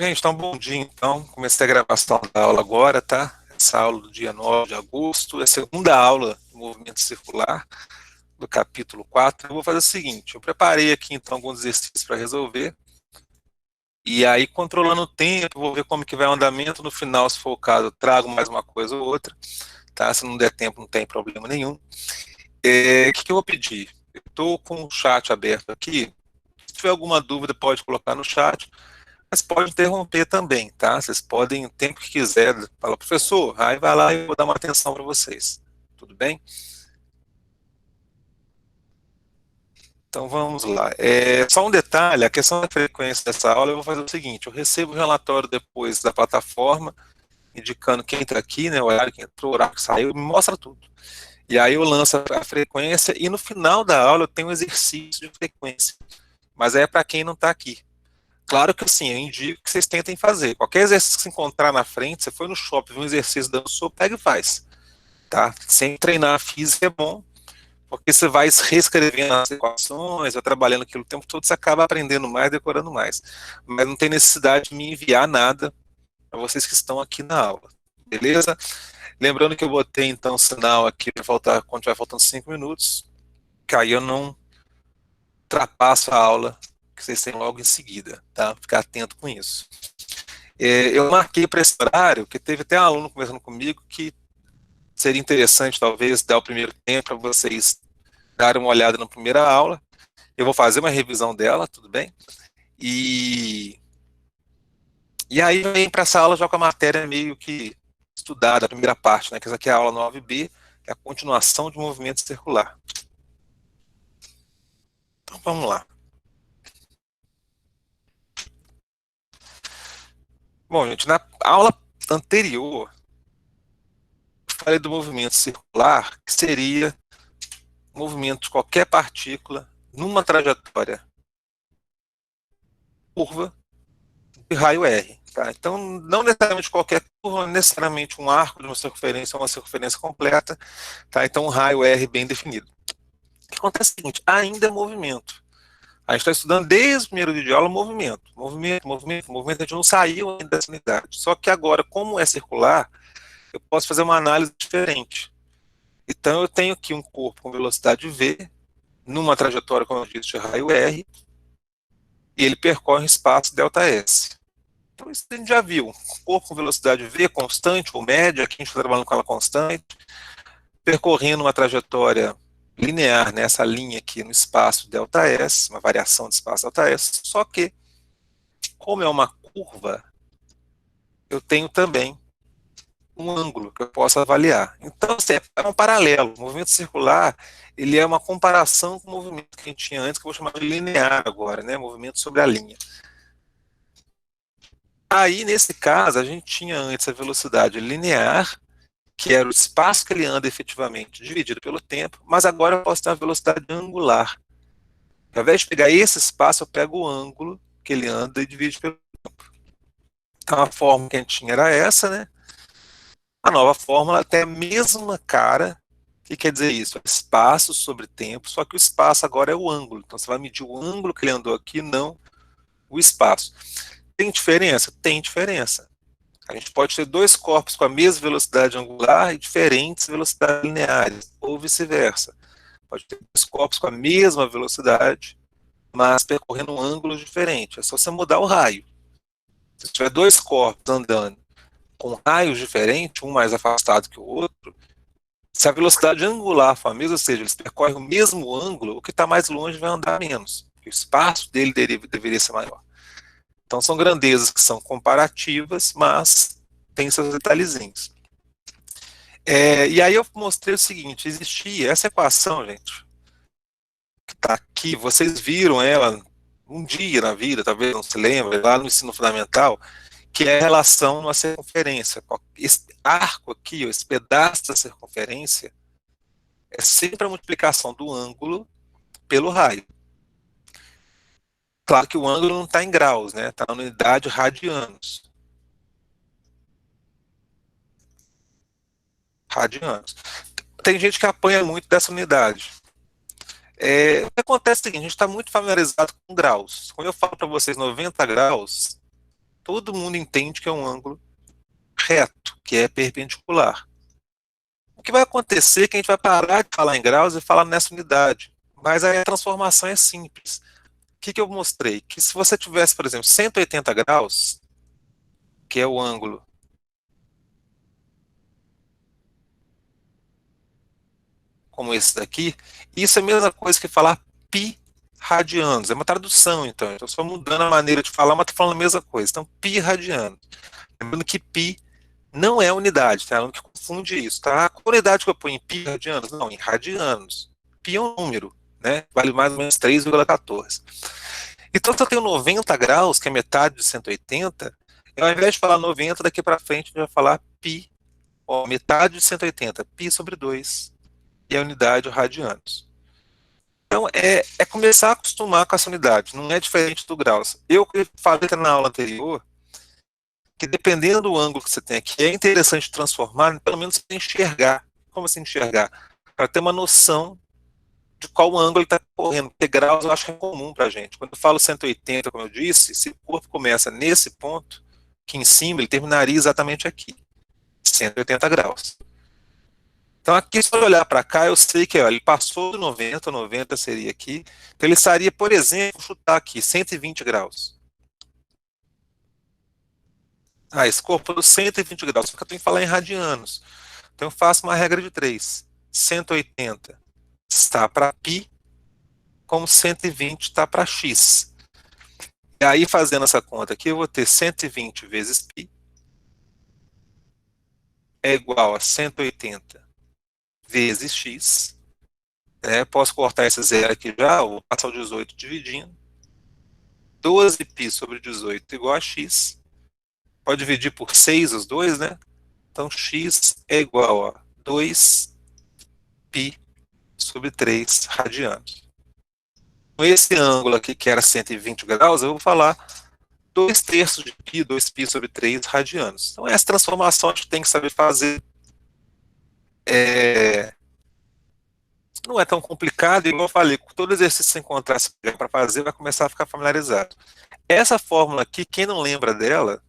Gente, então bom dia então. Comecei a gravação da aula agora, tá? Essa aula do dia 9 de agosto, é a segunda aula do movimento circular, do capítulo 4. Eu vou fazer o seguinte, eu preparei aqui então alguns exercícios para resolver, e aí controlando o tempo, vou ver como que vai o andamento, no final, se for o caso, eu trago mais uma coisa ou outra, tá? Se não der tempo, não tem problema nenhum. O que eu vou pedir? Eu estou com o chat aberto aqui, se tiver alguma dúvida pode colocar no chat, mas pode interromper também, tá? Vocês podem, o tempo que quiser, falar, professor, aí vai lá e eu vou dar uma atenção para vocês. Tudo bem? Então vamos lá. Só um detalhe, a questão da frequência dessa aula, eu vou fazer o seguinte, eu recebo o relatório depois da plataforma, indicando quem está aqui, né, o horário que entrou, o horário que saiu, me mostra tudo. E aí eu lanço a frequência e no final da aula eu tenho um exercício de frequência, mas é para quem não está aqui. Claro que assim, eu indico que vocês tentem fazer. Qualquer exercício que você encontrar na frente, você foi no shopping, viu um exercício dando sopa, pega e faz. Tá? Sem treinar a física é bom, porque você vai reescrevendo as equações, vai trabalhando aquilo o tempo todo, você acaba aprendendo mais, decorando mais. Mas não tem necessidade de me enviar nada para vocês que estão aqui na aula. Beleza? Lembrando que eu botei então o sinal aqui para faltar, quando tiver faltando 5 minutos, que aí eu não ultrapasso a aula que vocês têm logo em seguida, tá? Ficar atento com isso. Eu marquei para esse horário, que teve até um aluno conversando comigo que seria interessante, talvez, dar o primeiro tempo para vocês darem uma olhada na primeira aula. Eu vou fazer uma revisão dela, tudo bem? E aí vem para essa aula já com a matéria meio que estudada, a primeira parte, né? Que essa aqui é a aula 9B, que é a continuação de movimento circular. Então vamos lá. Bom, gente, na aula anterior, eu falei do movimento circular, que seria o movimento de qualquer partícula numa trajetória curva de raio R. Tá? Então, não necessariamente qualquer curva, necessariamente um arco de uma circunferência completa. Tá? Então, um raio R bem definido. O que acontece é o seguinte, ainda é movimento. A gente está estudando desde o primeiro vídeo de aula movimento. Movimento, a gente não saiu ainda dessa unidade. Só que agora, como é circular, eu posso fazer uma análise diferente. Então, eu tenho aqui um corpo com velocidade v, numa trajetória, como eu disse, de raio R, e ele percorre espaço ΔS. Então, isso a gente já viu. Corpo com velocidade v constante ou média, aqui a gente está trabalhando com ela constante, percorrendo uma trajetória linear nessa linha aqui no espaço ΔS, uma variação de espaço ΔS, só que, como é uma curva, eu tenho também um ângulo que eu posso avaliar. Então, assim, é um paralelo. O movimento circular, ele é uma comparação com o movimento que a gente tinha antes, que eu vou chamar de linear agora, né? Movimento sobre a linha. Aí, nesse caso, a gente tinha antes a velocidade linear, que era o espaço que ele anda efetivamente, dividido pelo tempo, mas agora eu posso ter uma velocidade angular. Ao invés de pegar esse espaço, eu pego o ângulo que ele anda e divide pelo tempo. Então, a fórmula que a gente tinha era essa, né? A nova fórmula tem a mesma cara. O que quer dizer isso? Espaço sobre tempo, só que o espaço agora é o ângulo. Então, você vai medir o ângulo que ele andou aqui, não o espaço. Tem diferença? Tem diferença. A gente pode ter dois corpos com a mesma velocidade angular e diferentes velocidades lineares, ou vice-versa. Pode ter dois corpos com a mesma velocidade, mas percorrendo um ângulo diferente. É só você mudar o raio. Se tiver dois corpos andando com raios diferentes, um mais afastado que o outro, se a velocidade angular for a mesma, ou seja, eles percorrem o mesmo ângulo, o que está mais longe vai andar menos. O espaço dele deveria ser maior. Então são grandezas que são comparativas, mas tem seus detalhezinhos. E aí eu mostrei o seguinte, existia essa equação, gente, que está aqui, vocês viram ela um dia na vida, talvez não se lembre, lá no ensino fundamental, que é a relação numa circunferência. Esse arco aqui, esse pedaço da circunferência, é sempre a multiplicação do ângulo pelo raio. Claro que o ângulo não está em graus, né? Está na unidade radianos. Radianos. Tem gente que apanha muito dessa unidade. O que acontece é o seguinte, a gente está muito familiarizado com graus. Quando eu falo para vocês 90 graus, todo mundo entende que é um ângulo reto, que é perpendicular. O que vai acontecer é que a gente vai parar de falar em graus e falar nessa unidade. Mas aí a transformação é simples. O que eu mostrei? Que se você tivesse, por exemplo, 180 graus, que é o ângulo como esse daqui, isso é a mesma coisa que falar pi radianos. É uma tradução, então. Estou só mudando a maneira de falar, mas estou falando a mesma coisa. Então, pi radianos. Lembrando que pi não é unidade, tá? Não confunde isso, tá? Qual unidade que eu ponho em pi radianos? Não, em radianos. Pi é um número, né? Vale mais ou menos 3,14. Então, se eu tenho 90 graus, que é metade de 180, eu, ao invés de falar 90, daqui para frente, eu vou falar pi, ó, metade de 180, pi sobre 2, e a unidade radianos. Então, é começar a acostumar com essa unidade, não é diferente do graus. Eu falei na aula anterior que dependendo do ângulo que você tem aqui, é interessante transformar, pelo menos para enxergar. Como assim enxergar? Para ter uma noção de qual ângulo ele está correndo. Porque graus eu acho que é comum para a gente. Quando eu falo 180, como eu disse, se o corpo começa nesse ponto, aqui em cima, ele terminaria exatamente aqui, 180 graus. Então aqui, se eu olhar para cá, eu sei que ó, ele passou do 90, 90 seria aqui, então ele estaria, por exemplo, chutar aqui, 120 graus. Ah, esse corpo dos 120 graus, só que eu tenho que falar em radianos. Então eu faço uma regra de 3. 180 está para π, como 120 está para x. E aí, fazendo essa conta aqui, eu vou ter 120 vezes π é igual a 180 vezes x. Posso cortar esse zero aqui já, vou passar o 18 dividindo. 12π sobre 18 igual a x. Pode dividir por 6 os dois, né? Então, x é igual a 2π sobre 3 radianos. Com esse ângulo aqui, que era 120 graus, eu vou falar 2 terços de π, 2π sobre 3 radianos. Então, essa transformação a gente tem que saber fazer. Não é tão complicado, igual eu falei, com todo exercício que você encontrar para fazer, vai começar a ficar familiarizado. Essa fórmula aqui, quem não lembra dela,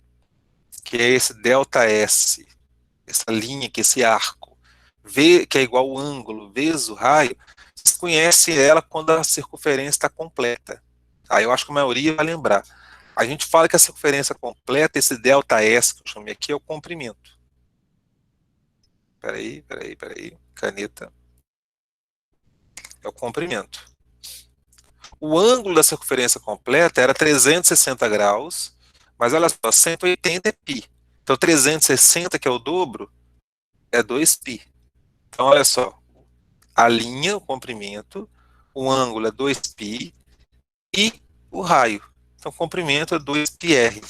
que é esse ΔS, essa linha aqui, esse arco, V, que é igual ao ângulo, vezes o raio, você conhece ela quando a circunferência está completa. Aí eu acho que a maioria vai lembrar. A gente fala que a circunferência completa, esse ΔS que eu chamei aqui, é o comprimento. Peraí, caneta. É o comprimento. O ângulo da circunferência completa era 360 graus, mas olha só, 180 é π. Então 360, que é o dobro, é 2π. Então olha só, a linha, o comprimento, o ângulo é 2π e o raio. Então o comprimento é 2πr.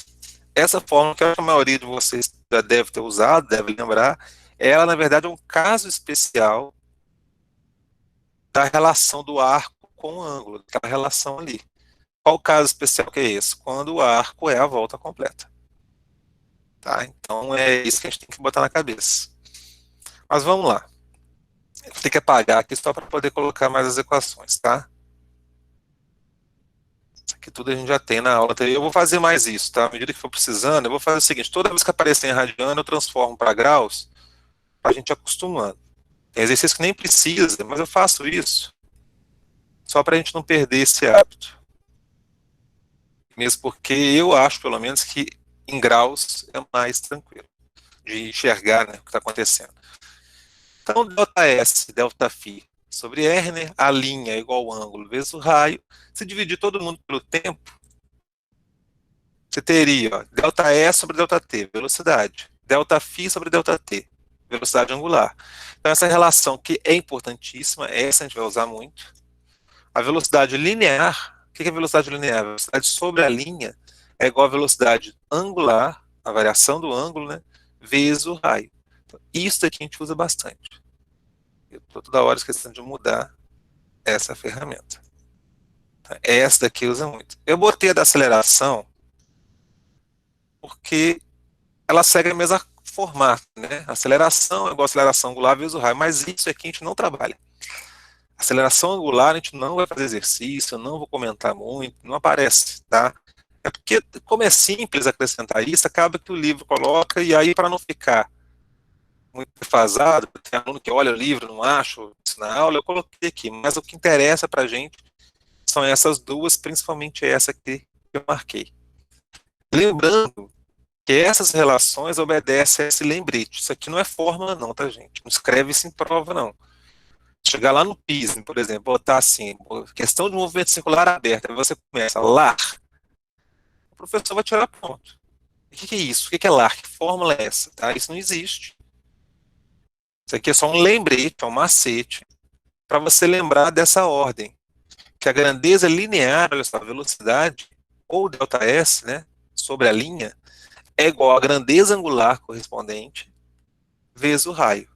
Essa fórmula que a maioria de vocês já deve ter usado, deve lembrar, ela na verdade é um caso especial da relação do arco com o ângulo, aquela relação ali. Qual o caso especial que é esse? Quando o arco é a volta completa. Tá? Então é isso que a gente tem que botar na cabeça. Mas vamos lá. Vou ter que apagar aqui só para poder colocar mais as equações, tá? Isso aqui tudo a gente já tem na aula anterior. Eu vou fazer mais isso, tá? À medida que for precisando, eu vou fazer o seguinte: toda vez que aparecer em radiano, eu transformo para graus, para a gente ir acostumando. Tem exercício que nem precisa, mas eu faço isso só para a gente não perder esse hábito. Mesmo porque eu acho, pelo menos, que em graus é mais tranquilo de enxergar, né, o que está acontecendo. Então, ΔS, ΔΦ sobre R, né, a linha é igual ao ângulo vezes o raio. Se dividir todo mundo pelo tempo, você teria ó, ΔS sobre ΔT, velocidade. ΔΦ sobre ΔT, velocidade angular. Então, essa relação que é importantíssima, essa a gente vai usar muito. A velocidade linear, o que é a velocidade linear? A velocidade sobre a linha é igual à velocidade angular, a variação do ângulo, né, vezes o raio. Então, isso daqui a gente usa bastante. Eu estou toda hora esquecendo de mudar essa ferramenta. Essa daqui usa muito. Eu botei a da aceleração porque ela segue o mesmo formato, né? Aceleração é igual a aceleração angular vezes o raio, mas isso aqui a gente não trabalha. Aceleração angular a gente não vai fazer exercício, eu não vou comentar muito, não aparece, tá? É porque, como é simples acrescentar isso, acaba que o livro coloca, e aí, para não ficar muito defasado, tem aluno que olha o livro, não acha isso na aula, eu coloquei aqui, mas o que interessa para a gente são essas duas, principalmente essa que eu marquei. Lembrando que essas relações obedecem a esse lembrete. Isso aqui não é fórmula não, tá, gente? Não escreve isso em prova, não. Chegar lá no PISM, por exemplo, botar assim, questão de movimento circular aberto, aí você começa lar, o professor vai tirar ponto. O que é isso? O que é lar? Que fórmula é essa? Tá? Isso não existe. Isso aqui é só um lembrete, é um macete, para você lembrar dessa ordem. Que a grandeza linear, olha só, a velocidade, ou ΔS, né, sobre a linha, é igual à grandeza angular correspondente vezes o raio.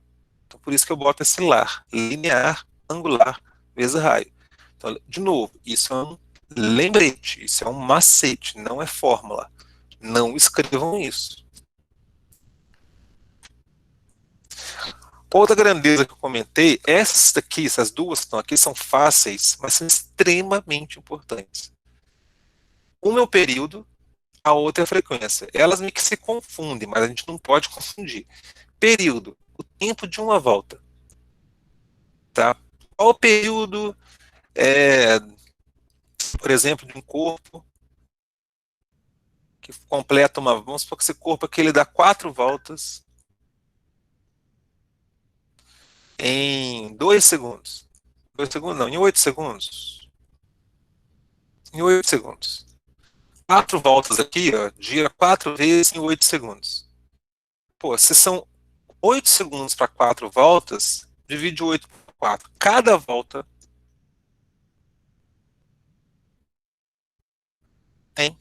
Então, por isso que eu boto esse lar, linear, angular, vezes raio. Então, de novo, isso é um lembrete, isso é um macete, não é fórmula. Não escrevam isso. Outra grandeza que eu comentei, essas daqui, essas duas que estão aqui, são fáceis, mas são extremamente importantes. Uma é o período, a outra é a frequência. Elas meio que se confundem, mas a gente não pode confundir. Período, o tempo de uma volta. Tá? Qual o período, por exemplo, de um corpo que completa uma. Vamos supor que esse corpo aqui ele dá 4 voltas em 2 segundos. 2 segundos não, em 8 segundos. Em 8 segundos. 4 voltas aqui, ó, gira 4 vezes em 8 segundos. Pô, se são 8 segundos para 4 voltas, divide 8 por 4. Cada volta em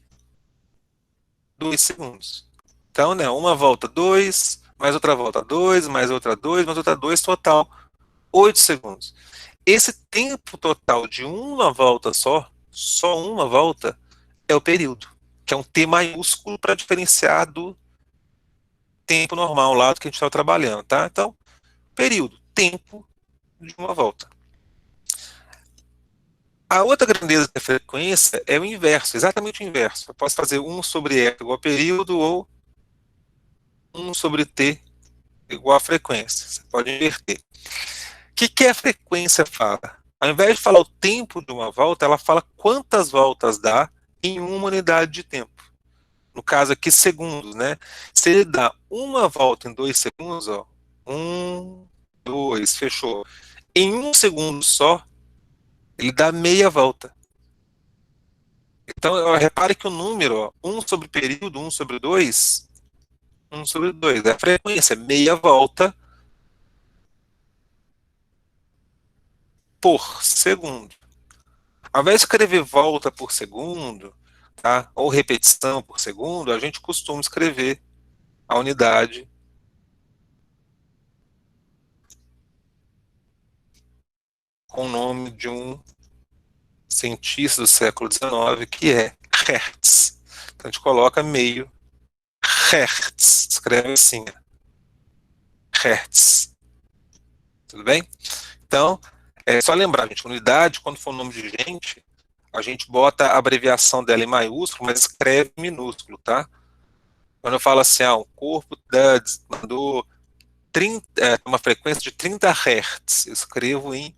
2 segundos. Então, né, uma volta 2, mais outra volta 2, mais outra 2, mais outra 2, total 8 segundos. Esse tempo total de uma volta só uma volta, é o período, que é um T maiúsculo para diferenciar do tempo normal lá do que a gente está trabalhando, tá? Então, período, tempo de uma volta. A outra grandeza da frequência é o inverso, exatamente o inverso. Eu posso fazer 1 sobre E igual a período ou 1 sobre T igual a frequência. Você pode inverter. O que a frequência fala? Ao invés de falar o tempo de uma volta, ela fala quantas voltas dá em uma unidade de tempo. No caso aqui, segundos, né? Se ele dá uma volta em 2 segundos, ó, 1, 2, fechou. Em 1 segundo só, ele dá meia volta. Então, repare que o número, ó, 1 sobre período, 1 sobre 2, 1 sobre 2, é a frequência, meia volta por segundo. Ao invés de escrever volta por segundo, tá, ou repetição por segundo, a gente costuma escrever a unidade com o nome de um cientista do século XIX, que é Hertz. Então a gente coloca meio Hertz, escreve assim, Hertz. Tudo bem? Então, é só lembrar, gente, unidade, quando for nome de gente, a gente bota a abreviação dela em maiúsculo, mas escreve em minúsculo, tá? Quando eu falo assim, o corpo mandou 30, uma frequência de 30 Hz, eu escrevo em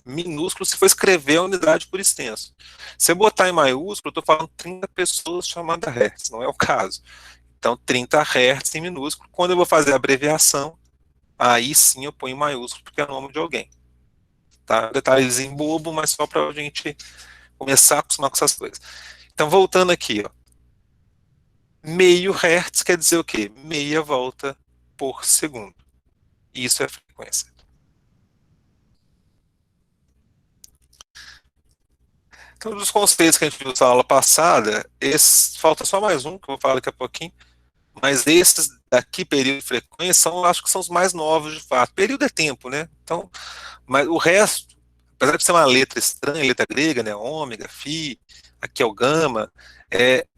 minúsculo se for escrever a unidade por extenso. Se eu botar em maiúsculo, eu estou falando 30 pessoas chamadas Hz, não é o caso. Então, 30 Hz em minúsculo. Quando eu vou fazer a abreviação, aí sim eu ponho em maiúsculo, porque é o nome de alguém. Tá? Detalhezinho bobo, mas só para a gente começar a acostumar com essas coisas. Então, voltando aqui, ó. Meio Hertz quer dizer o quê? Meia volta por segundo. Isso é a frequência. Então, dos conceitos que a gente viu na aula passada, falta só mais um, que eu vou falar daqui a pouquinho, mas esses daqui, período e frequência, acho que são os mais novos de fato. Período é tempo, né? Então, mas o resto, apesar de ser uma letra estranha, letra grega, né? Ômega, φ, aqui é o gama,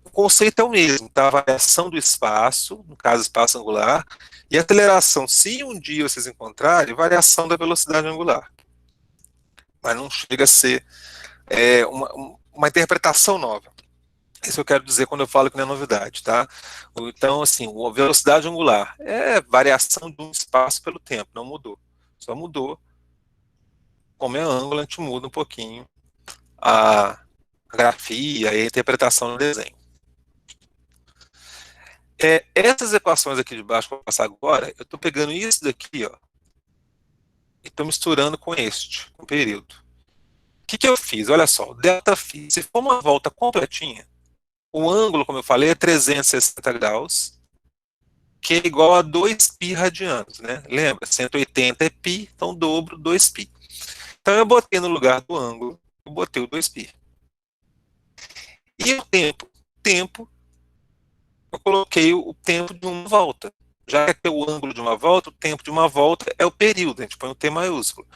o conceito é o mesmo, tá? A variação do espaço, no caso espaço angular, e a aceleração, se um dia vocês encontrarem, variação da velocidade angular. Mas não chega a ser uma interpretação nova. Isso eu quero dizer quando eu falo que não é novidade, tá? Então, assim, a velocidade angular é variação de um espaço pelo tempo, não mudou. Só mudou, como é ângulo, a gente muda um pouquinho a grafia e a interpretação do desenho. Essas equações aqui de baixo que eu vou passar agora, eu estou pegando isso daqui, ó, e estou misturando com com o período. O que eu fiz? Olha só, o delta φ, se for uma volta completinha, o ângulo, como eu falei, é 360 graus, que é igual a 2π radianos, né? Lembra? 180 é π, então dobro 2π. Então eu botei no lugar do ângulo, eu botei o 2π. E o tempo? Tempo, eu coloquei o tempo de uma volta. Já que é o ângulo de uma volta, o tempo de uma volta é o período, a gente põe um T maiúsculo.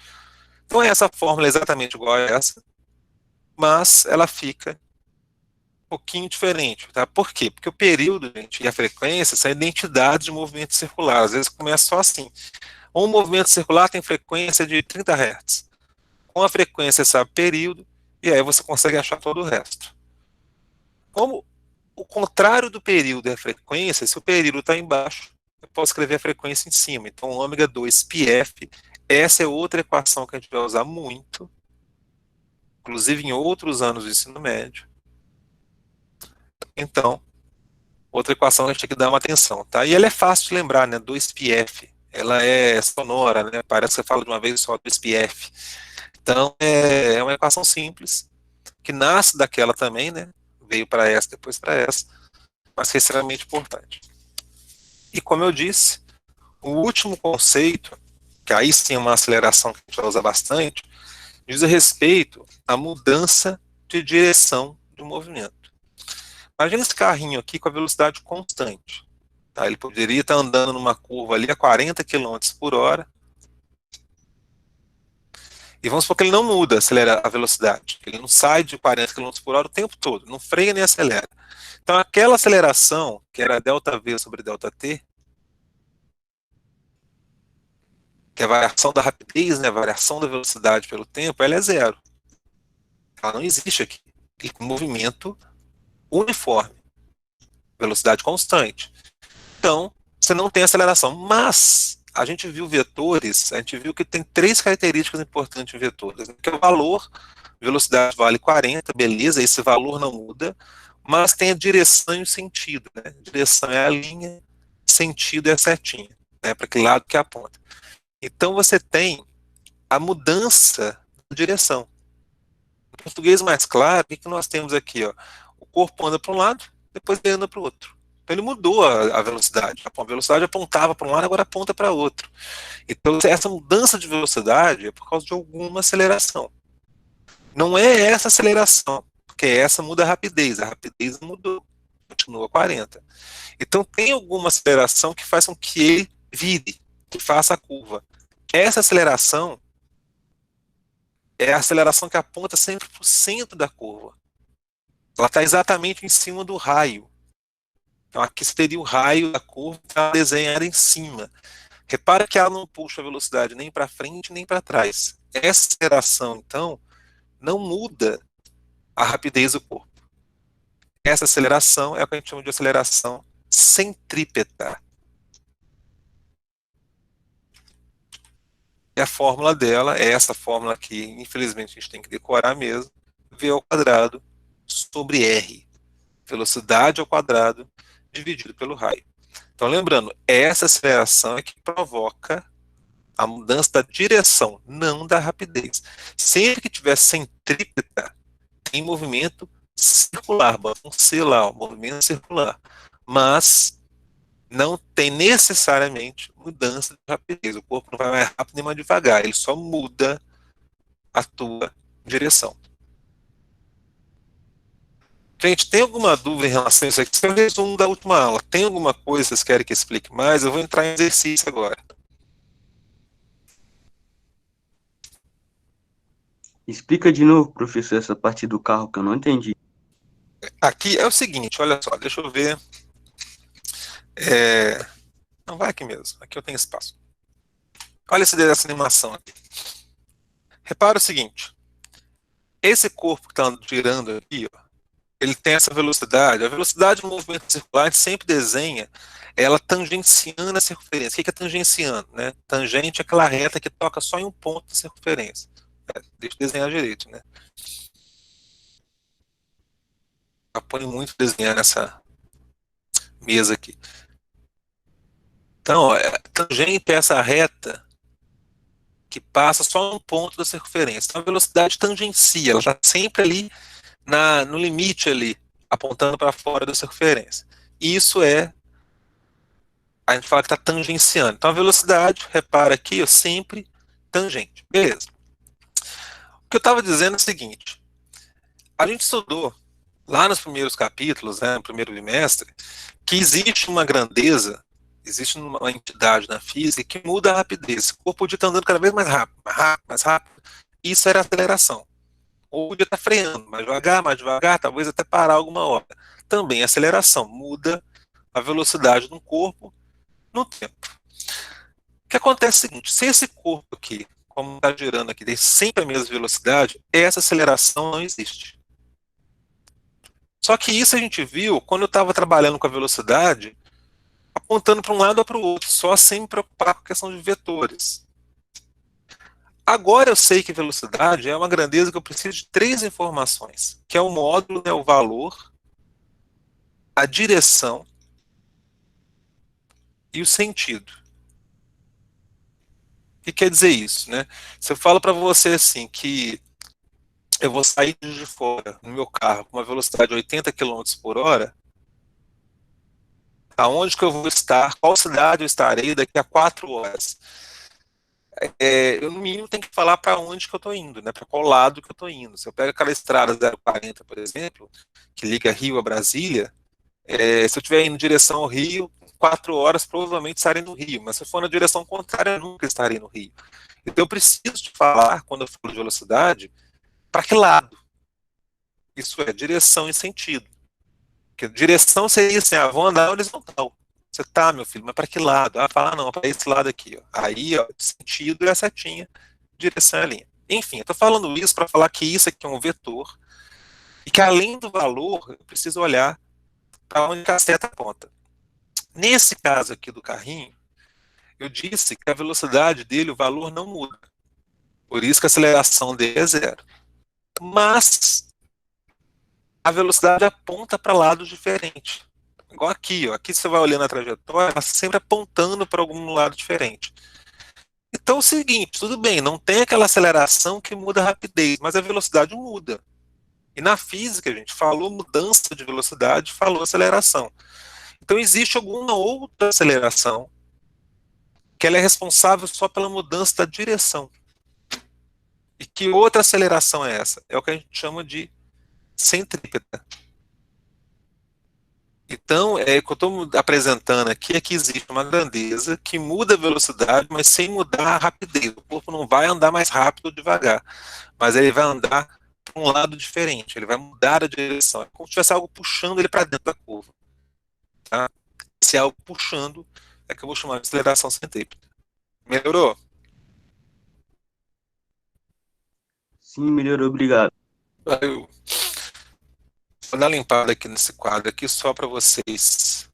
Então essa fórmula é exatamente igual a essa, mas ela fica um pouquinho diferente, tá? Por quê? Porque o período, gente, e a frequência são identidades de movimento circular. Às vezes começa só assim. Um movimento circular tem frequência de 30 Hz. Com a frequência, você sabe período, e aí você consegue achar todo o resto. Como o contrário do período é a frequência, se o período está embaixo, eu posso escrever a frequência em cima. Então, ômega 2 πf, essa é outra equação que a gente vai usar muito, inclusive em outros anos do ensino médio. Então, outra equação que a gente tem que dar uma atenção, tá? E ela é fácil de lembrar, né? 2πf. Ela é sonora, né? Parece que você fala de uma vez só, 2πf. Então, é uma equação simples, que nasce daquela também, né? Veio para essa, depois para essa, mas que é extremamente importante. E como eu disse, o último conceito, que aí sim é uma aceleração que a gente vai usar bastante, diz respeito à mudança de direção do movimento. Imagina esse carrinho aqui com a velocidade constante. Tá? Ele poderia estar andando numa curva ali a 40 km por hora. E vamos supor que ele não muda, acelera a velocidade. Ele não sai de 40 km por hora o tempo todo, não freia nem acelera. Então aquela aceleração, que era ΔV sobre ΔT, que é a variação da rapidez, né, a variação da velocidade pelo tempo, ela é zero. Ela não existe aqui. Tem movimento uniforme, velocidade constante. Então, você não tem aceleração. Mas a gente viu vetores, a gente viu que tem três características importantes em vetores. Que é o valor, velocidade vale 40, beleza, esse valor não muda, mas tem a direção e o sentido. Né? Direção é a linha, sentido é a setinha, né? Para que lado que aponta. Então você tem a mudança de direção. Em português mais claro, o que nós temos aqui? Ó? O corpo anda para um lado, depois ele anda para o outro. Então ele mudou a velocidade. A velocidade apontava para um lado, agora aponta para outro. Então essa mudança de velocidade é por causa de alguma aceleração. Não é essa aceleração, porque essa muda a rapidez mudou, continua 40. Então tem alguma aceleração que faz com que ele vire, que faça a curva. Essa aceleração é a aceleração que aponta sempre para o centro da curva. Ela está exatamente em cima do raio. Então aqui seria o raio da curva desenhada em cima. Repara que ela não puxa a velocidade nem para frente nem para trás. Essa aceleração, então, não muda a rapidez do corpo. Essa aceleração é o que a gente chama de aceleração centrípeta. E a fórmula dela é essa fórmula que, infelizmente, a gente tem que decorar mesmo. V ao quadrado sobre R. Velocidade ao quadrado dividido pelo raio. Então, lembrando, essa aceleração é que provoca a mudança da direção, não da rapidez. Sempre que tiver centrípeta, tem movimento circular, bota um C lá, movimento circular. Mas não tem necessariamente mudança de rapidez. O corpo não vai mais rápido nem mais devagar, ele só muda a tua direção. Gente, tem alguma dúvida em relação a isso aqui? Esse é o resumo da última aula. Tem alguma coisa que vocês querem que eu explique mais? Eu vou entrar em exercício agora. Explica de novo, professor, essa parte do carro que eu não entendi. Aqui é o seguinte, olha só, deixa eu ver. Não, vai aqui mesmo, aqui eu tenho espaço. Olha essa animação aqui. Repara o seguinte, esse corpo que está girando aqui, ó, ele tem essa velocidade. A velocidade do movimento circular a gente sempre desenha ela tangenciando a circunferência. O que é tangenciando? Né? Tangente é aquela reta que toca só em um ponto da circunferência. Deixa eu desenhar direito. Né? Apoio muito desenhar nessa mesa aqui. Então, tangente é essa reta que passa só um ponto da circunferência. Então, a velocidade tangencia, ela está sempre ali no limite ali, apontando para fora da circunferência. Isso a gente fala que está tangenciando. Então, a velocidade, repara aqui, sempre tangente. Beleza. O que eu estava dizendo é o seguinte, a gente estudou lá nos primeiros capítulos, né, no primeiro bimestre, que existe uma grandeza, existe uma entidade na física que muda a rapidez. O corpo podia estar andando cada vez mais rápido, mais rápido, mais rápido. Isso era aceleração. Ou podia estar freando, mais devagar, talvez até parar alguma hora. Também aceleração, muda a velocidade do corpo no tempo. O que acontece é o seguinte, se esse corpo aqui, como está girando aqui, tem sempre a mesma velocidade, essa aceleração não existe. Só que isso a gente viu quando eu estava trabalhando com a velocidade, apontando para um lado ou para o outro, só sem me preocupar com a questão de vetores. Agora eu sei que velocidade é uma grandeza que eu preciso de 3 informações, que é o módulo, né, o valor, a direção e o sentido. O que quer dizer isso? Né? Se eu falo para você assim que eu vou sair de fora no meu carro com uma velocidade de 80 km por hora, aonde que eu vou estar, qual cidade eu estarei daqui a 4 horas? Eu, no mínimo, tenho que falar para onde que eu estou indo, né? Para qual lado que eu estou indo. Se eu pego aquela estrada 040, por exemplo, que liga Rio a Brasília, se eu estiver indo em direção ao Rio, 4 horas provavelmente estarei no Rio, mas se eu for na direção contrária, eu nunca estarei no Rio. Então eu preciso de falar, quando eu falo de velocidade, para que lado? Isso é direção e sentido. Porque direção seria assim, vou andar horizontal. Você tá, meu filho, mas para que lado? Fala, não, para esse lado aqui. Ó. Aí, ó, sentido é a setinha, direção é a linha. Enfim, eu estou falando isso para falar que isso aqui é um vetor e que além do valor, eu preciso olhar para onde a seta aponta. Nesse caso aqui do carrinho, eu disse que a velocidade dele, o valor não muda. Por isso que a aceleração dele é zero. Mas a velocidade aponta para lados diferentes. Igual aqui, ó. Aqui você vai olhando a trajetória, ela sempre apontando para algum lado diferente. Então é o seguinte, tudo bem, não tem aquela aceleração que muda a rapidez, mas a velocidade muda. E na física, a gente falou mudança de velocidade, falou aceleração. Então existe alguma outra aceleração que ela é responsável só pela mudança da direção. E que outra aceleração é essa? É o que a gente chama de centrípeta. Então, o que eu estou apresentando aqui é que existe uma grandeza que muda a velocidade, mas sem mudar a rapidez. O corpo não vai andar mais rápido ou devagar, mas ele vai andar para um lado diferente, ele vai mudar a direção. É como se tivesse algo puxando ele para dentro da curva. Tá? Se é algo puxando, é que eu vou chamar de aceleração centrípeta. Melhorou? Sim, melhorou, obrigado. Eu vou dar uma limpada aqui nesse quadro aqui só para vocês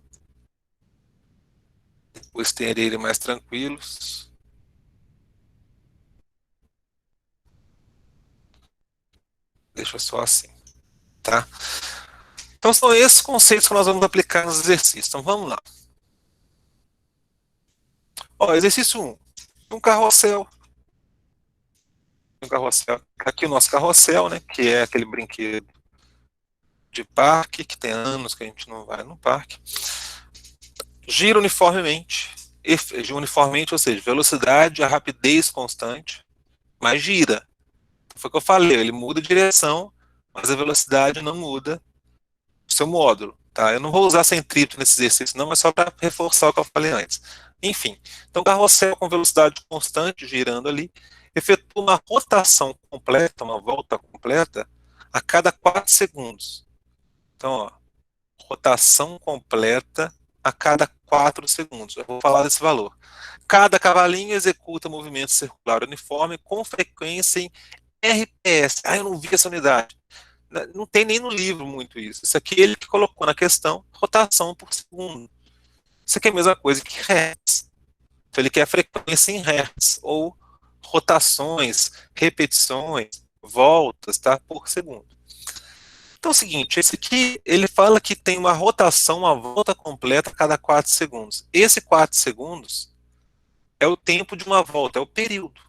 depois terem ele mais tranquilos. Deixa só assim, tá? Então são esses conceitos que nós vamos aplicar nos exercícios. Então vamos lá. Ó, exercício 1. Um carrossel. Um carrossel. Aqui o nosso carrossel, né? Que é aquele brinquedo de parque, que tem anos que a gente não vai no parque. Gira uniformemente. Uniformemente, ou seja, velocidade, a rapidez constante, mas gira. Foi o que eu falei, ele muda a direção, mas a velocidade não muda o seu módulo. Tá? Eu não vou usar centrípeto nesse exercício, não, mas só para reforçar o que eu falei antes. Enfim, então carrossel com velocidade constante, girando ali, efetua uma rotação completa, uma volta completa, a cada 4 segundos. Então, ó, rotação completa a cada 4 segundos. Eu vou falar desse valor. Cada cavalinho executa movimento circular uniforme com frequência em RPS. Eu não vi essa unidade. Não tem nem no livro muito isso. Isso aqui ele que colocou na questão rotação por segundo. Isso aqui é a mesma coisa que hertz. Então ele quer frequência em hertz, ou rotações, repetições, voltas, tá, por segundo. Então é o seguinte, esse aqui, ele fala que tem uma rotação, uma volta completa a cada 4 segundos. Esse 4 segundos é o tempo de uma volta, é o período.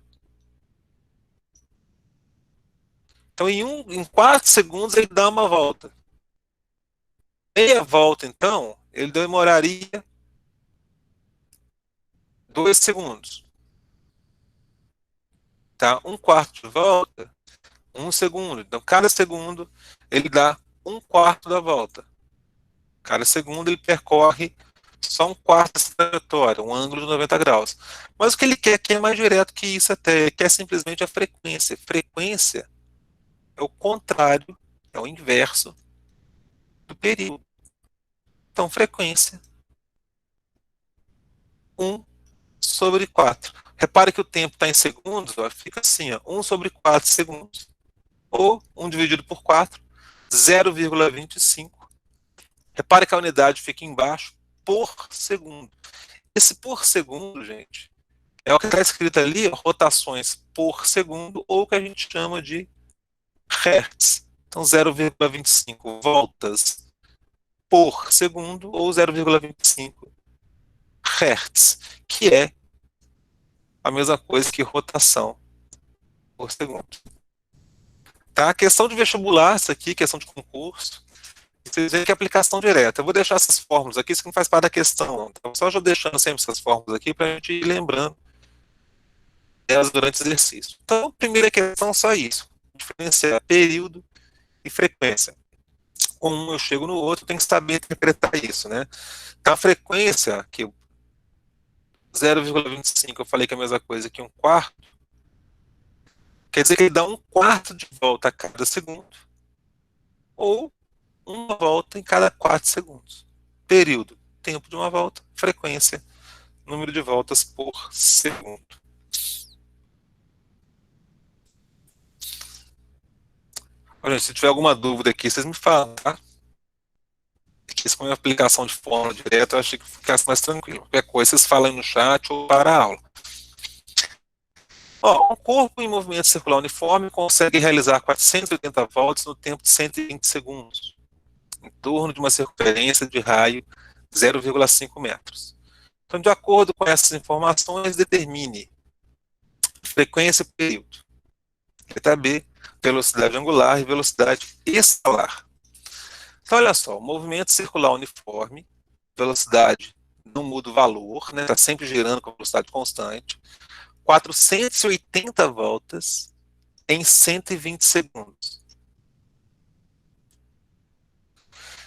Então em 4 segundos ele dá uma volta. Meia volta, então, ele demoraria 2 segundos. Tá? Um quarto de volta, 1 segundo. Então, cada segundo ele dá um quarto da volta. Cada segundo ele percorre só um quarto dessa trajetória, um ângulo de 90 graus. Mas o que ele quer aqui é mais direto que isso até. Ele quer simplesmente a frequência. Frequência é o contrário, é o inverso do período. Então, frequência 1/4. Repare que o tempo está em segundos, ó, fica assim, ó, 1/4 segundos. Ou 1 dividido por 4, 0,25. Repare que a unidade fica embaixo, por segundo. Esse por segundo, gente, é o que está escrito ali, rotações por segundo, ou o que a gente chama de hertz. Então, 0,25 voltas por segundo, ou 0,25 hertz, que é a mesma coisa que rotação por segundo. Tá? Questão de vestibular, isso aqui, questão de concurso. Vocês veem que é aplicação direta. Eu vou deixar essas fórmulas aqui, isso não faz parte da questão. Então, só já deixando sempre essas fórmulas aqui para a gente ir lembrando elas durante o exercício. Então, primeira questão, só isso. Diferenciar período e frequência. Com um eu chego no outro, tem que saber interpretar isso, né? Então, a frequência, aqui, 0,25, eu falei que é a mesma coisa que um quarto, quer dizer que ele dá um quarto de volta a cada segundo, ou uma volta em cada 4 segundos. Período, tempo de uma volta. Frequência, número de voltas por segundo. Olha, se tiver alguma dúvida aqui, vocês me falam, tá? Isso com a aplicação de fórmula direta, eu achei que ficasse mais tranquilo. Qualquer coisa, vocês falam aí no chat ou para a aula. Ó, um corpo em movimento circular uniforme consegue realizar 480 voltas no tempo de 120 segundos, em torno de uma circunferência de raio 0,5 metros. Então, de acordo com essas informações, determine frequência e período. Letra B, velocidade angular e velocidade escalar. Então, olha só, movimento circular uniforme, velocidade não muda o valor, né? Está sempre girando com velocidade constante, 480 voltas em 120 segundos.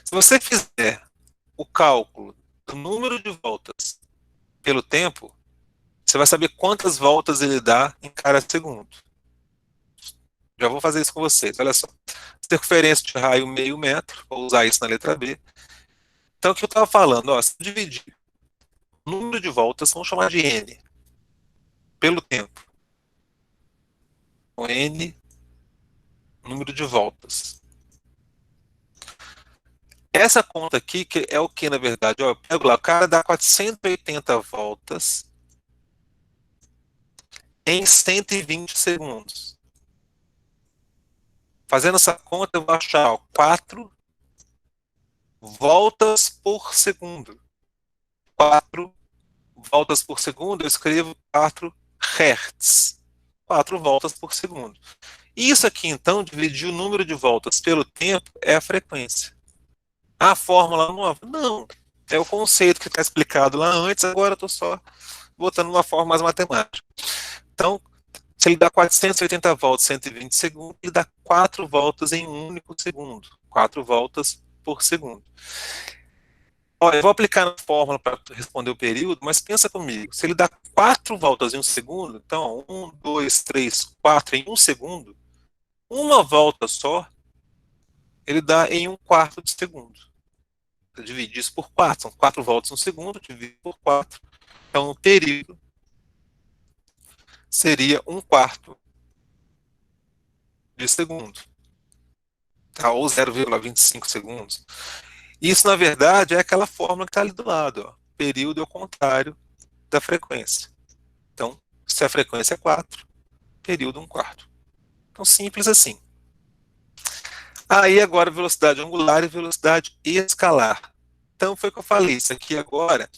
Se você fizer o cálculo do número de voltas pelo tempo, você vai saber quantas voltas ele dá em cada segundo. Já vou fazer isso com vocês, olha só. Circunferência de raio meio metro, vou usar isso na letra B. Então, o que eu estava falando, ó, se eu dividir o número de voltas, vamos chamar de N, pelo tempo. Então, N, número de voltas. Essa conta aqui que é o que, na verdade? Ó, eu pego lá, o cara dá 480 voltas em 120 segundos. Fazendo essa conta, eu vou achar ó, 4 voltas por segundo. 4 voltas por segundo, eu escrevo 4 Hertz. 4 voltas por segundo. Isso aqui, então, dividir o número de voltas pelo tempo é a frequência. A fórmula nova? Não. É o conceito que está explicado lá antes, agora eu estou só botando uma forma mais matemática. Então, se ele dá 480 voltas em 120 segundos, ele dá 4 voltas em um único segundo. 4 voltas por segundo. Olha, eu vou aplicar na fórmula para responder o período, mas pensa comigo. Se ele dá 4 voltas em um segundo, então 1, 2, 3, 4 em um segundo, uma volta só, ele dá em um quarto de segundo. Eu dividi isso por 4, são 4 voltas no segundo, dividido por 4. Então, o período seria um quarto de segundo. tá? Ou 0,25 segundos. Isso, na verdade, é aquela fórmula que está ali do lado. Ó. Período é o contrário da frequência. Então, se a frequência é 4, período 1/4. Então, simples assim. Aí, agora, velocidade angular e velocidade escalar. Então, foi o que eu falei. Isso aqui agora,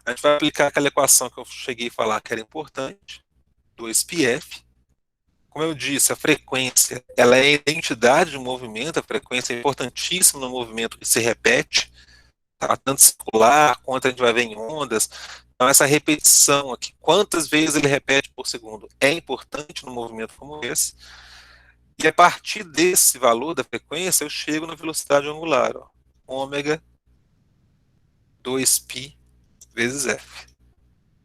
a gente vai aplicar aquela equação que eu cheguei a falar que era importante, 2πf. Como eu disse, a frequência ela é a identidade do movimento, a frequência é importantíssima no movimento que se repete, tá? Tanto circular quanto a gente vai ver em ondas. Então, essa repetição aqui, quantas vezes ele repete por segundo, é importante no movimento como esse. E a partir desse valor da frequência, eu chego na velocidade angular, ó, ômega 2π vezes f.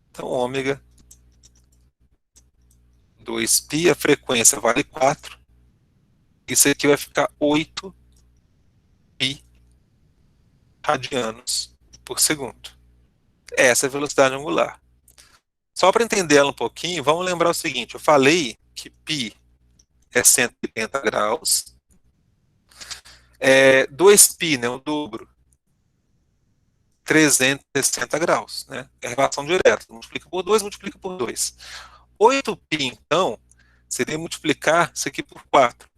Então, ômega 2π, a frequência vale 4. Isso aqui vai ficar 8π radianos por segundo. Essa é a velocidade angular. Só para entender ela um pouquinho, vamos lembrar o seguinte: eu falei que π é 180 graus, 2π, né, o dobro, 360 graus, né? É relação direta, multiplica por 2, multiplica por 2. 8π, então, seria multiplicar isso aqui por 4.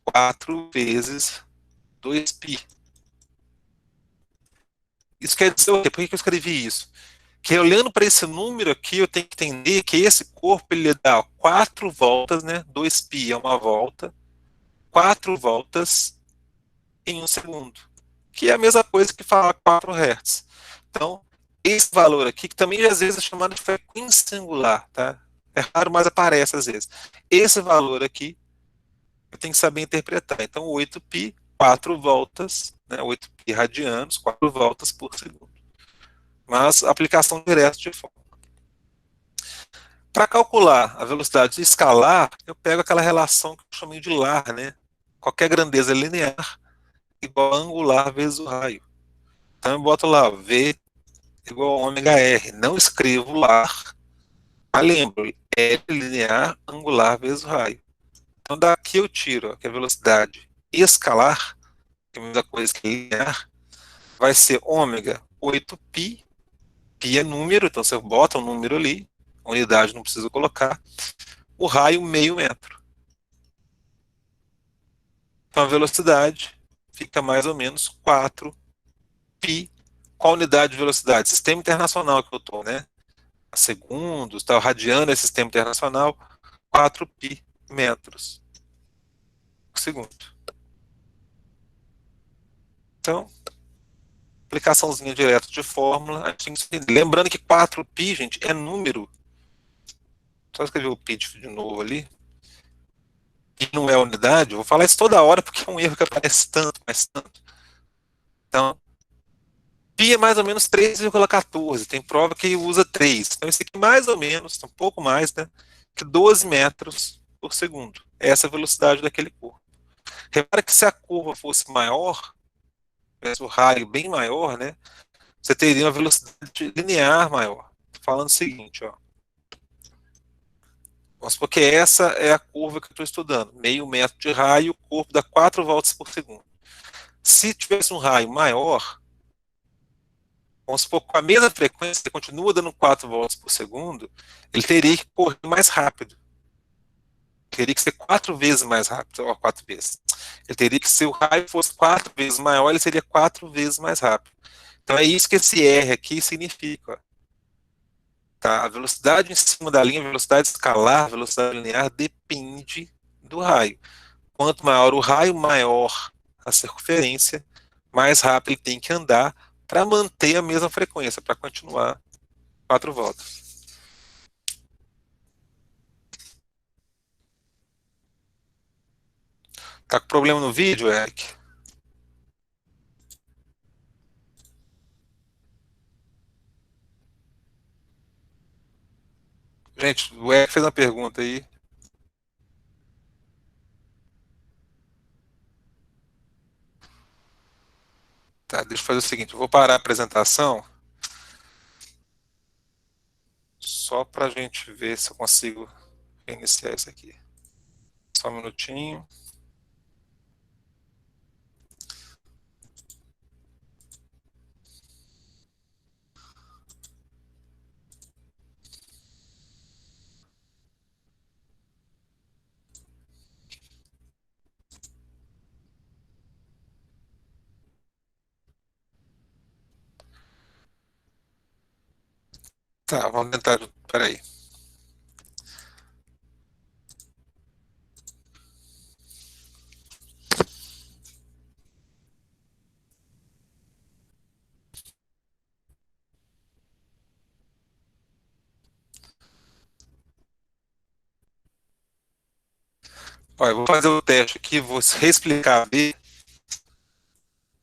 4 vezes 2π. Isso quer dizer o quê? Por que eu escrevi isso? Que olhando para esse número aqui, eu tenho que entender que esse corpo ele dá 4 voltas, né? 2π é uma volta, 4 voltas em 1 segundo, que é a mesma coisa que falar 4 Hz. Então, esse valor aqui, que também às vezes é chamado de frequência angular, tá? É raro, mas aparece às vezes. Esse valor aqui, eu tenho que saber interpretar. Então, 8π, 4 voltas, né? 8π radianos, 4 voltas por segundo. Mas aplicação direta de fórmula. Para calcular a velocidade escalar, eu pego aquela relação que eu chamei de lar, né? Qualquer grandeza linear igual a angular vezes o raio. Então eu boto lá, V igual a ômega R. Não escrevo lar, mas lembro, L linear, angular vezes o raio. Então daqui eu tiro ó, que a velocidade escalar, que é a mesma coisa que linear, vai ser ômega 8π, π é número, então você bota um número ali, unidade não precisa colocar, o raio meio metro. Então a velocidade fica mais ou menos 4π. Qual unidade de velocidade? Sistema internacional que eu estou, né? Segundos, tá? Radiano é sistema internacional, 4π metros por segundo. Então, aplicaçãozinha direta de fórmula, a gente tem que entender. Lembrando que 4π, gente, é número. Só escrever o π de novo ali. E não é unidade, eu vou falar isso toda hora porque é um erro que aparece tanto, mas tanto. Então, π é mais ou menos 3,14. Tem prova que usa 3. Então, isso aqui mais ou menos, um pouco mais, né? Que 12 metros por segundo. Essa é a velocidade daquele corpo. Repara que se a curva fosse maior, o raio bem maior, né? Você teria uma velocidade linear maior. Tô falando o seguinte, ó. Vamos supor que essa é a curva que eu estou estudando. Meio metro de raio, o corpo dá 4 voltas por segundo. Se tivesse um raio maior, vamos supor que com a mesma frequência, ele continua dando 4 voltas por segundo, ele teria que correr mais rápido. Teria que ser 4 vezes mais rápido, ou 4 vezes. Ele teria que, se o raio fosse 4 vezes maior, ele seria 4 vezes mais rápido. Então é isso que esse R aqui significa. Ó. Tá? A velocidade em cima da linha, a velocidade escalar, a velocidade linear, depende do raio. Quanto maior o raio, maior a circunferência, mais rápido ele tem que andar para manter a mesma frequência, para continuar 4 voltas. Tá com problema no vídeo, Eric? Gente, o Eric fez uma pergunta aí. Tá, deixa eu fazer o seguinte, eu vou parar a apresentação só para a gente ver se eu consigo reiniciar isso aqui. Só um minutinho. Tá, vamos tentar. Peraí. Olha, eu vou fazer o teste aqui, vou reexplicar a B,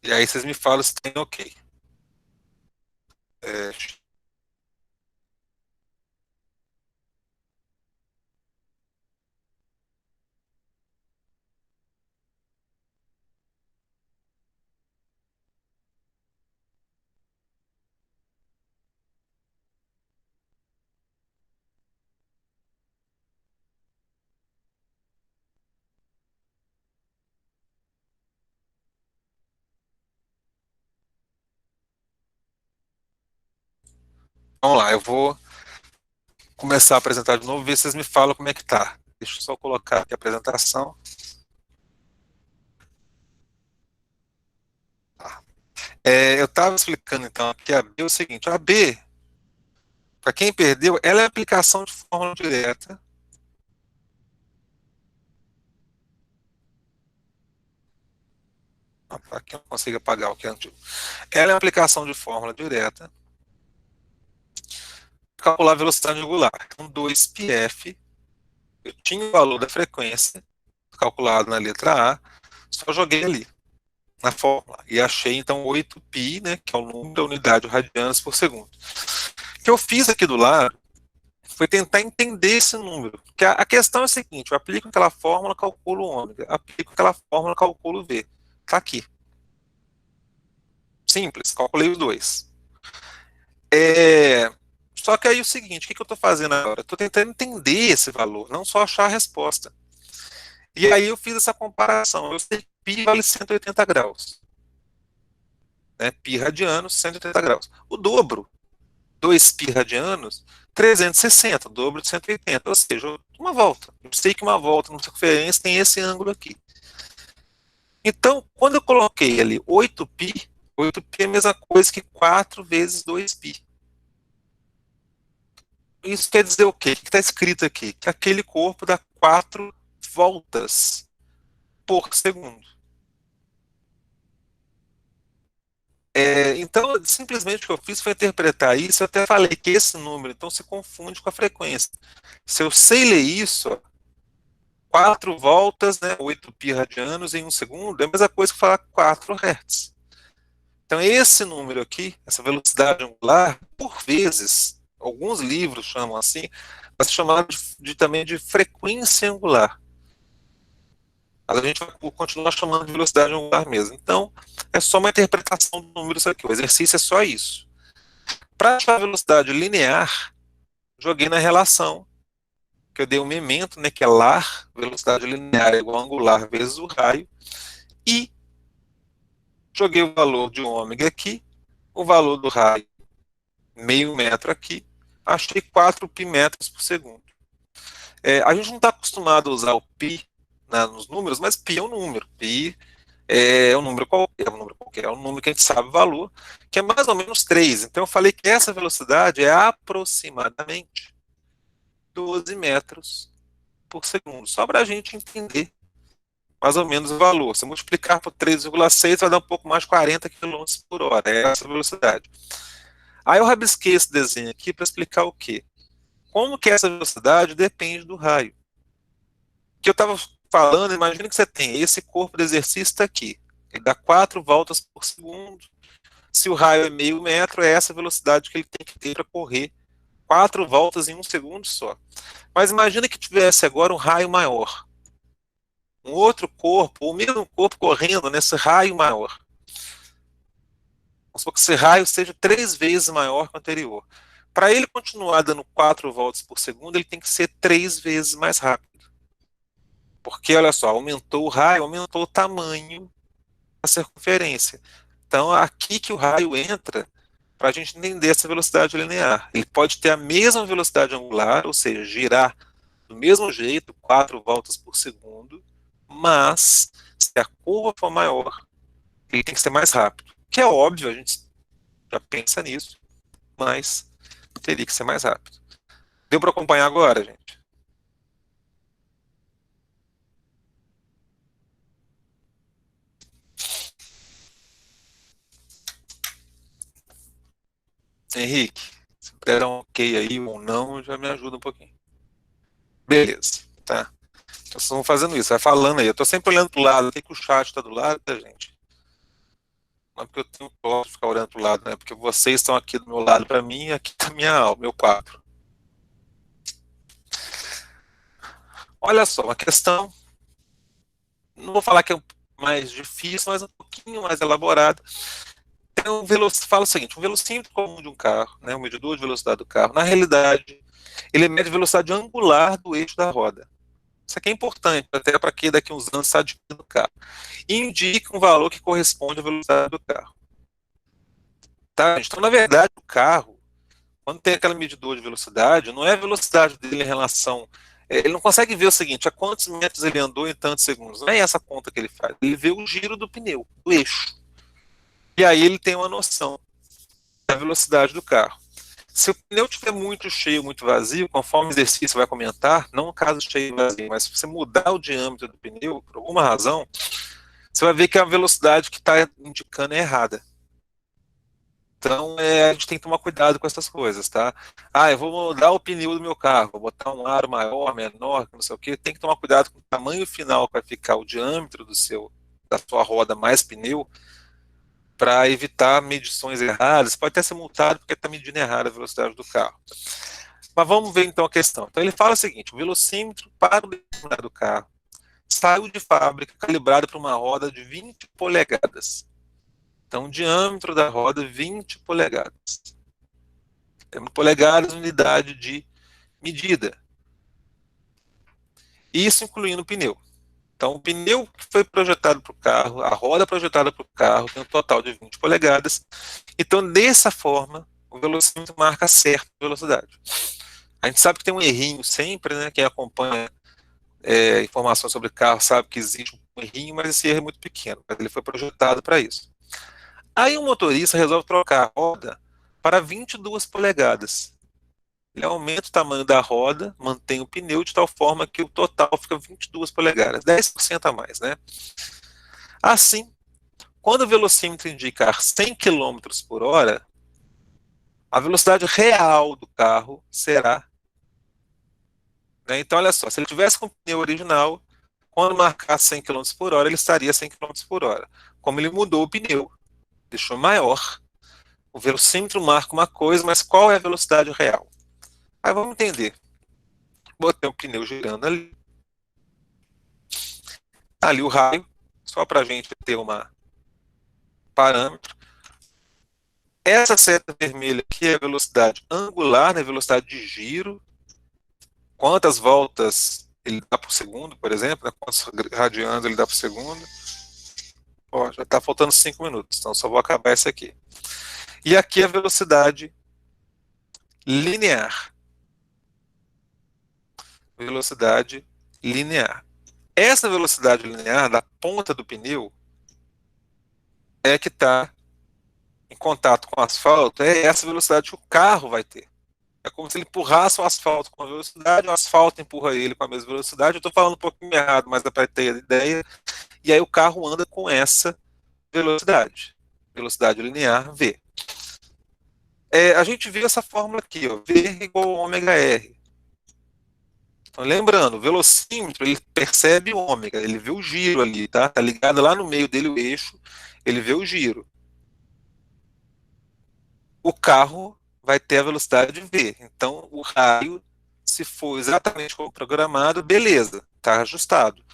e aí vocês me falam se tem ok. É, vamos lá, eu vou começar a apresentar de novo, ver se vocês me falam como é que tá. Deixa eu só colocar aqui a apresentação. Tá. Eu estava explicando então que a B é o seguinte, a B, para quem perdeu, ela é a aplicação de fórmula direta. Para quem não consiga apagar o que é antigo. Ela é a aplicação de fórmula direta. Calcular a velocidade angular. Então, 2πf, eu tinha o valor da frequência calculado na letra A, só joguei ali na fórmula e achei então 8π, né, que é o número da unidade radianos por segundo. O que eu fiz aqui do lado foi tentar entender esse número. Porque a questão é a seguinte: eu aplico aquela fórmula, calculo o ômega, aplico aquela fórmula, calculo o V. Está aqui. Simples, calculei os dois. Só que aí é o seguinte, o que eu estou fazendo agora? Estou tentando entender esse valor, não só achar a resposta. E aí eu fiz essa comparação. Eu sei que π vale 180 graus. Né? Π radianos, 180 graus. O dobro, 2π radianos, 360, o dobro de 180. Ou seja, uma volta. Eu sei que uma volta numa circunferência tem esse ângulo aqui. Então, quando eu coloquei ali 8π, 8π é a mesma coisa que 4 vezes 2π. Isso quer dizer o quê? O que está escrito aqui? Que aquele corpo dá 4 voltas por segundo. Então, simplesmente o que eu fiz foi interpretar isso. Eu até falei que esse número então se confunde com a frequência. Se eu sei ler isso, ó, 4 voltas, né, 8π radianos em um segundo, é a mesma coisa que falar 4 Hz. Então, esse número aqui, essa velocidade angular, por vezes, alguns livros chamam assim, vai ser chamado também de frequência angular. Mas a gente vai continuar chamando de velocidade angular mesmo. Então, é só uma interpretação do número isso aqui. O exercício é só isso. Para achar a velocidade linear, joguei na relação, que eu dei um memento, né, que é lar, velocidade linear é igual a angular vezes o raio, e joguei o valor de ômega aqui, o valor do raio, meio metro aqui, achei 4π metros por segundo. A gente não está acostumado a usar o π, né, nos números, mas π é um número. Π é um número qualquer, é um número que a gente sabe o valor, que é mais ou menos 3. Então eu falei que essa velocidade é aproximadamente 12 metros por segundo, só para a gente entender mais ou menos o valor. Se multiplicar por 3,6 vai dar um pouco mais de 40 quilômetros por hora, é essa velocidade. Aí eu rabisquei esse desenho aqui para explicar o quê? Como que essa velocidade depende do raio. Que eu estava falando, imagina que você tem esse corpo de exercício está aqui, ele dá 4 voltas por segundo. Se o raio é meio metro, é essa velocidade que ele tem que ter para correr 4 voltas em um segundo só. Mas imagina que tivesse agora um raio maior, um outro corpo, ou o mesmo corpo correndo nesse raio maior. Vamos supor que esse raio seja 3 vezes maior que o anterior. Para ele continuar dando 4 voltas por segundo, ele tem que ser 3 vezes mais rápido. Porque, olha só, aumentou o raio, aumentou o tamanho da circunferência. Então, aqui que o raio entra para a gente entender essa velocidade linear. Ele pode ter a mesma velocidade angular, ou seja, girar do mesmo jeito, 4 voltas por segundo, mas se a curva for maior, ele tem que ser mais rápido. Que é óbvio, a gente já pensa nisso, mas teria que ser mais rápido. Deu para acompanhar agora, gente? Henrique, se puder dar um ok aí ou não, já me ajuda um pouquinho. Beleza, tá. Então vocês vão fazendo isso, vai falando aí. Eu tô sempre olhando pro lado, tem que o chat tá do lado da gente. Não é porque eu tenho posso ficar olhando pro lado, né? Porque vocês estão aqui do meu lado para mim e aqui tá minha aula, meu quadro. Olha só, uma questão, não vou falar que é mais difícil, mas um pouquinho mais elaborada. Fala o seguinte, um velocímetro comum de um carro, né, um medidor de velocidade do carro, na realidade, ele mede a velocidade angular do eixo da roda. Isso aqui é importante, até para que daqui a uns anos está adquirindo o carro. E indica um valor que corresponde à velocidade do carro. Tá? Então, na verdade, o carro, quando tem aquele medidor de velocidade, não é a velocidade dele em relação. Ele não consegue ver o seguinte, a quantos metros ele andou em tantos segundos. Não é essa conta que ele faz. Ele vê o giro do pneu, do eixo. E aí ele tem uma noção da velocidade do carro. Se o pneu estiver muito cheio, muito vazio, conforme o exercício vai comentar, não no caso cheio e vazio, mas se você mudar o diâmetro do pneu, por alguma razão, você vai ver que a velocidade que está indicando é errada. Então, a gente tem que tomar cuidado com essas coisas, tá? Ah, eu vou mudar o pneu do meu carro, vou botar um aro maior, menor, não sei o quê. Tem que tomar cuidado com o tamanho final que vai ficar o diâmetro da sua roda mais pneu, para evitar medições erradas. Pode até ser multado porque está medindo errado a velocidade do carro. Mas vamos ver então a questão. Então ele fala o seguinte: o velocímetro para o determinado carro saiu de fábrica calibrado para uma roda de 20 polegadas. Então o diâmetro da roda 20 polegadas. Polegadas, unidade de medida. Isso incluindo o pneu. Então, o pneu que foi projetado para o carro, a roda projetada para o carro, tem um total de 20 polegadas. Então, dessa forma, o velocímetro marca certa velocidade. A gente sabe que tem um errinho sempre, né? Quem acompanha informações sobre carro sabe que existe um errinho, mas esse erro é muito pequeno. Mas ele foi projetado para isso. Aí o motorista resolve trocar a roda para 22 polegadas. Ele aumenta o tamanho da roda, mantém o pneu de tal forma que o total fica 22 polegadas, 10% a mais, né? Assim, quando o velocímetro indicar 100 km por hora, a velocidade real do carro será, né? Então, olha só, se ele tivesse com o pneu original, quando marcar 100 km por hora, ele estaria 100 km por hora. Como ele mudou o pneu, deixou maior, o velocímetro marca uma coisa, mas qual é a velocidade real? Aí vamos entender. Botei o pneu girando ali. Ali o raio, só para a gente ter uma parâmetro. Essa seta vermelha aqui é a velocidade angular, né, velocidade de giro. Quantas voltas ele dá por segundo, por exemplo, né, quantos radianos ele dá por segundo. Ó, já está faltando 5 minutos, então só vou acabar essa aqui. E aqui a velocidade linear. Velocidade linear. Essa velocidade linear da ponta do pneu é que está em contato com o asfalto, é essa velocidade que o carro vai ter. É como se ele empurrasse o asfalto com a velocidade, o asfalto empurra ele com a mesma velocidade. Eu estou falando um pouquinho errado, mas dá para ter a ideia. E aí o carro anda com essa velocidade. Velocidade linear, V. A gente viu essa fórmula aqui, ó, V igual a ômega R. Então, lembrando, o velocímetro, ele percebe o ômega, ele vê o giro ali, tá? Tá ligado lá no meio dele o eixo, ele vê o giro. O carro vai ter a velocidade V. Então, o raio, se for exatamente como programado, beleza, está ajustado.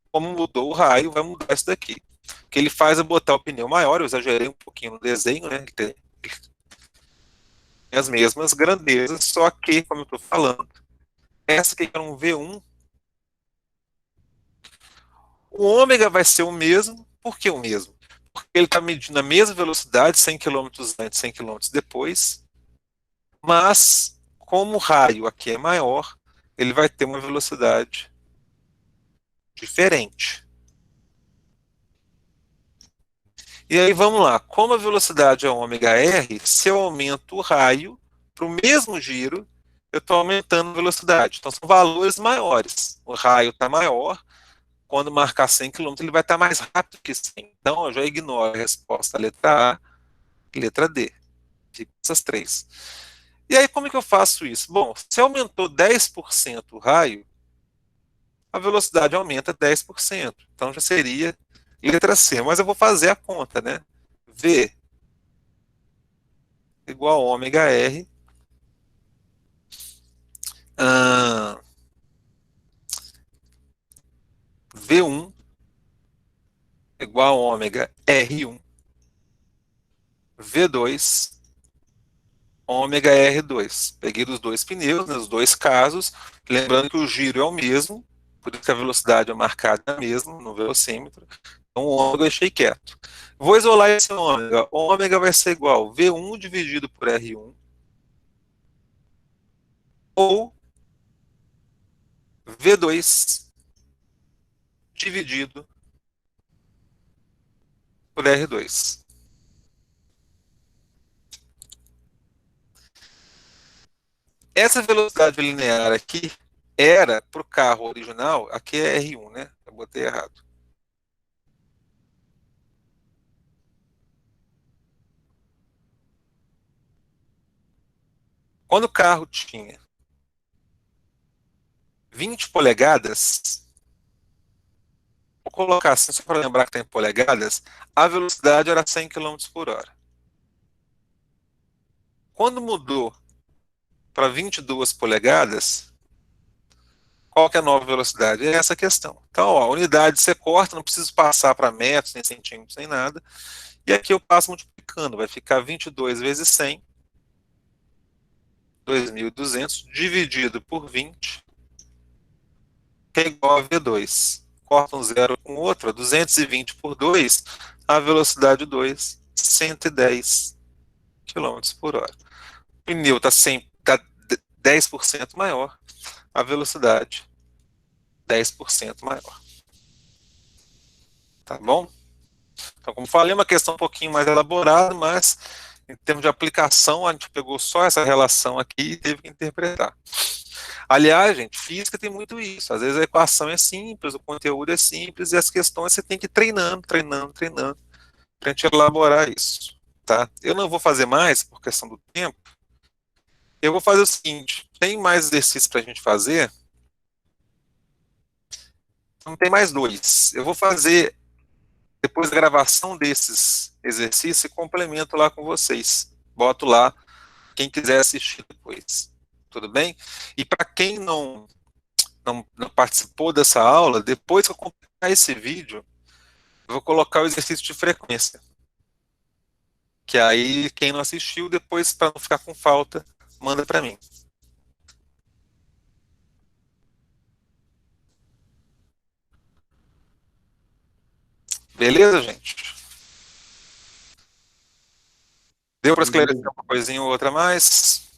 Como mudou o raio, vai mudar isso daqui. O que ele faz é botar o pneu maior, eu exagerei um pouquinho no desenho, né? Ele tem as mesmas grandezas, só que, como eu estou falando, essa aqui é um V1, o ômega vai ser o mesmo, por que o mesmo? Porque ele está medindo a mesma velocidade, 100 km antes, 100 km depois, mas como o raio aqui é maior, ele vai ter uma velocidade diferente. E aí vamos lá, como a velocidade é ômega r, se eu aumento o raio, para o mesmo giro, eu estou aumentando a velocidade. Então, são valores maiores. O raio está maior. Quando marcar 100 km, ele vai estar mais rápido que 100. Então, eu já ignoro a resposta letra A e letra D. Fico essas três. E aí, como é que eu faço isso? Bom, se aumentou 10% o raio, a velocidade aumenta 10%. Então, já seria letra C. Mas eu vou fazer a conta, né? V igual a ômega R. V1 igual a ômega R1. V2 ômega R2. Peguei dos dois pneus, nos dois casos, lembrando que o giro é o mesmo, por isso que a velocidade é marcada a mesma no velocímetro. Então, o ômega eu deixei quieto. Vou isolar esse ômega. O ômega vai ser igual a V1 dividido por R1 ou V2 dividido por R2. Essa velocidade linear aqui era para o carro original, aqui é R1, né? Eu botei errado. Quando o carro tinha 20 polegadas, vou colocar assim só para lembrar que tem polegadas, a velocidade era 100 km por hora. Quando mudou para 22 polegadas, qual que é a nova velocidade? É essa a questão. Então, ó, a unidade você corta, não preciso passar para metros, nem centímetros, nem nada. E aqui eu passo multiplicando, vai ficar 22 vezes 100, 2.200, dividido por 20, que é igual a V2. Corta um zero com o outro, 220 por 2, a velocidade 2, 110 km por hora. O pneu está tá 10% maior, a velocidade 10% maior. Tá bom? Então, como falei, é uma questão um pouquinho mais elaborada, mas em termos de aplicação, a gente pegou só essa relação aqui e teve que interpretar. Aliás, gente, física tem muito isso. Às vezes a equação é simples, o conteúdo é simples e as questões você tem que ir treinando, treinando, treinando para a gente elaborar isso. Tá? Eu não vou fazer mais por questão do tempo. Eu vou fazer o seguinte: tem mais exercícios para a gente fazer? Não tem mais dois. Eu vou fazer depois da gravação desses exercícios e complemento lá com vocês. Boto lá quem quiser assistir depois. Tudo bem? E para quem não participou dessa aula, depois que eu completar esse vídeo, eu vou colocar o exercício de frequência. Que aí, quem não assistiu, depois, para não ficar com falta, manda para mim. Beleza, gente? Deu para esclarecer uma coisinha ou outra a mais?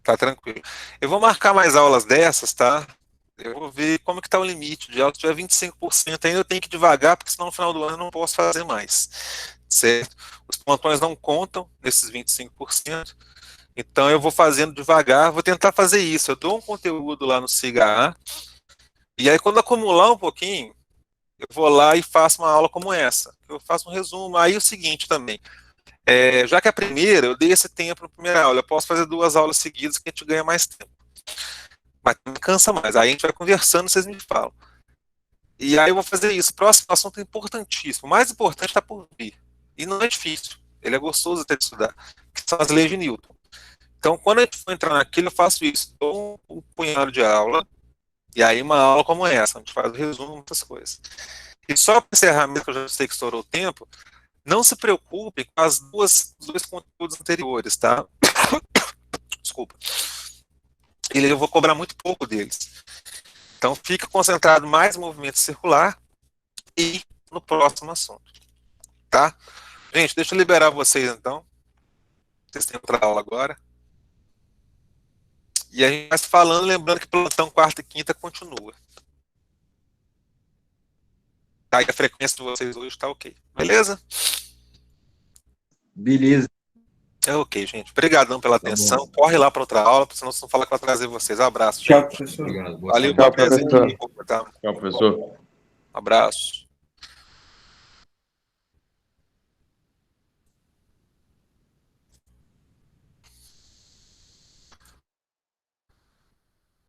Tá tranquilo. Eu vou marcar mais aulas dessas, tá? Eu vou ver como que tá o limite de aula. Se tiver 25% ainda eu tenho que ir devagar, porque senão no final do ano eu não posso fazer mais. Certo? Os plantões não contam nesses 25%. Então eu vou fazendo devagar, vou tentar fazer isso. Eu dou um conteúdo lá no SIGA, e aí quando acumular um pouquinho, eu vou lá e faço uma aula como essa. Eu faço um resumo. Aí o seguinte também, já que a primeira, eu dei esse tempo na primeira aula, eu posso fazer duas aulas seguidas que a gente ganha mais tempo. Mas me cansa mais. Aí a gente vai conversando, vocês me falam. E aí eu vou fazer isso. Próximo assunto importantíssimo. O mais importante está por vir. E não é difícil. Ele é gostoso até de estudar. Que são as leis de Newton. Então, quando a gente for entrar naquilo, eu faço isso. Dou um punhado de aula. E aí uma aula como essa. A gente faz o resumo, muitas coisas. E só para encerrar mesmo, que eu já sei que estourou o tempo, não se preocupe com os dois conteúdos anteriores, tá? Desculpa. Eu vou cobrar muito pouco deles. Então, fica concentrado mais no movimento circular e no próximo assunto, tá? Gente, deixa eu liberar vocês, então. Vocês têm outra aula agora. E a gente vai se falando, lembrando que plantão quarta e quinta continua. Aí a frequência de vocês hoje está ok. Beleza? Beleza. É ok, gente. Obrigadão pela atenção. bom. Corre lá para outra aula, senão vocês não falar que vai trazer vocês. Abraço, Tchau, gente. professor. Obrigado. Boa Valeu, tarde. boa Tchau, professor. presença. Tá? Tchau, professor. Abraço.